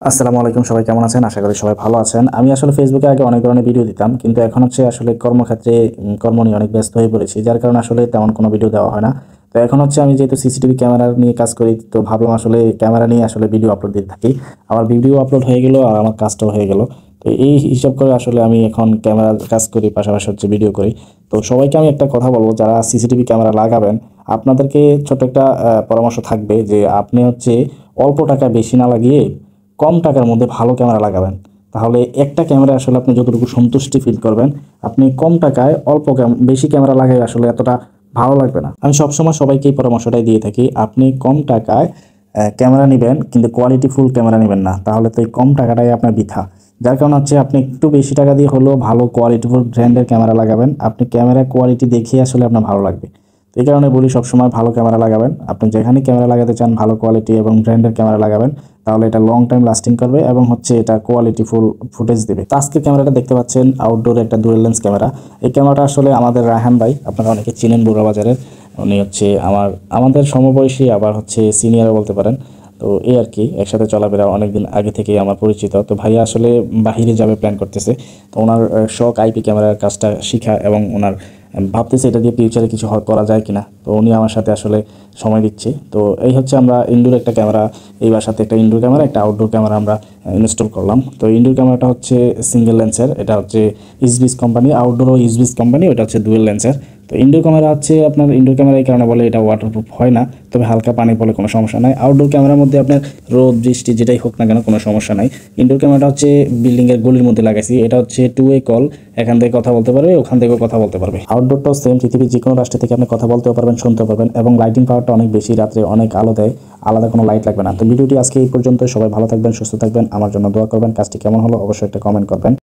আসসালামু আলাইকুম, সবাই কেমন আছেন? আশা করি সবাই ভালো আছেন। আমি আসলে ফেসবুকে আগে অনেক ধরনের ভিডিও দিতাম, কিন্তু এখন হচ্ছে আসলে কর্মক্ষেত্রে কর্ম নিয়ে অনেক ব্যস্ত হয়ে পড়েছি, যার কারণে আসলে তেমন কোনো ভিডিও দেওয়া হয় না। তো এখন হচ্ছে আমি যেহেতু সিসিটিভি ক্যামেরা নিয়ে কাজ করি, তো ভাবলাম আসলে ক্যামেরা নিয়ে আসলে ভিডিও আপলোড দিতে থাকি। আমার ভিডিও আপলোড হয়ে গেল আর আমার কাজটাও হয়ে গেল। তো এই হিসাব করে আসলে আমি এখন ক্যামেরার কাজ করি, পাশাপাশি হচ্ছে ভিডিও করি। তো সবাইকে আমি একটা কথা বলবো, যারা সিসিটিভি ক্যামেরা লাগাবেন, আপনাদেরকে ছোট্ট একটা পরামর্শ থাকবে যে আপনি হচ্ছে অল্প টাকা বেশি না লাগিয়ে কম টাকার মধ্যে ভালো ক্যামেরা লাগাবেন। তাহলে একটা ক্যামেরা আসলে আপনি যতটুকু সন্তুষ্টি ফিল করবেন, আপনি কম টাকায় বেশি ক্যামেরা লাগাই আসলে এতটা ভালো লাগবে না। আমি সবসময় সবাইকে এই পরামর্শটাই দিয়ে থাকি, আপনি কম টাকায় ক্যামেরা নেবেন, কিন্তু কোয়ালিটিফুল ক্যামেরা নেবেন না, তাহলে তো এই কম টাকাটাই আপনার বৃথা। যার কারণ হচ্ছে আপনি একটু বেশি টাকা দিয়ে হলেও ভালো কোয়ালিটিফুল ব্র্যান্ডের ক্যামেরা লাগাবেন, আপনি ক্যামেরা কোয়ালিটি দেখে আসলে আপনার ভালো লাগবে। তো এই কারণে বলি সবসময় ভালো ক্যামেরা লাগাবেন। আপনি যেখানে ক্যামেরা লাগাতে চান ভালো কোয়ালিটি এবং ব্র্যান্ডের ক্যামেরা লাগাবেন, তাহলে এটা লং টাইম লাস্টিং করবে এবং হচ্ছে এটা কোয়ালিটিফুল ফুটেজ দেবে। তো আজকে ক্যামেরাটা দেখতে পাচ্ছেন আউটডোর একটা ডুয়াল লেন্স ক্যামেরা। এই ক্যামেরাটা আসলে আমাদের রায়হান ভাই, আপনারা অনেকে চিনেন বড় বাজারের, উনি হচ্ছে আমাদের সমবয়সী, আবার হচ্ছে সিনিয়রও বলতে পারেন। তো এই আর কি, একসাথে চলাফেরা অনেকদিন আগে থেকেই আমার পরিচিত। তো ভাইয়া আসলে বাহিরে যাবে প্ল্যান করতেছে। তো ওনার শখ আইপি ক্যামেরার কাজটা শিখা, এবং ওনার ভাবতেছে এটা দিয়ে ফিউচারে কিছু করা যায় কিনা। তো উনি আমার সাথে আসলে সময় দিচ্ছে। তো এই হচ্ছে আমরা ইনডোর একটা ক্যামেরা, এই বাসাতে একটা ইনডোর ক্যামেরা, একটা আউটডোর ক্যামেরা আমরা ইনস্টল করলাম। তো ইনডোর ক্যামেরাটা হচ্ছে সিঙ্গেল লেন্সের, এটা হচ্ছে ইসবিস কোম্পানি, আউটডোরও ইসবিস কোম্পানি, ওটা হচ্ছে ডুয়েল লেন্সের। তো ইনডোর ক্যামেরা হচ্ছে আপনার ইনডোর ক্যামেরা এই কারণে বলে এটা ওয়াটারপ্রুফ হয় না, তবে হালকা পানি পড়লে কোনো সমস্যা নাই। আউটডোর ক্যামেরার মধ্যে আপনার রোদ বৃষ্টি যেটাই হোক না কেন কোনো সমস্যা নাই। ইনডোর ক্যামেরাটা হচ্ছে বিল্ডিংয়ের গলির মধ্যে লাগাইছি, এটা হচ্ছে টু ওয়ে কল, এখান থেকে কথা বলতে পারবে, ওখান থেকেও কথা বলতে পারবে। আউটডোরটাও সেম, পৃথিবীর যে কোনো রাষ্ট্র থেকে আপনি কথা বলতেও পারবেন, শুনতেও পারবেন, এবং লাইটিং পাওয়ারটা অনেক বেশি, রাত্রে অনেক আলো দেয়, আলাদা কোনো লাইট লাগবে না। তো ভিডিওটি আজকে এই পর্যন্ত, সবাই ভালো থাকবেন, সুস্থ থাকবেন, আমার জন্য দোয়া করবেন। কাজটি কেমন হলো অবশ্যই একটা কমেন্ট করবেন।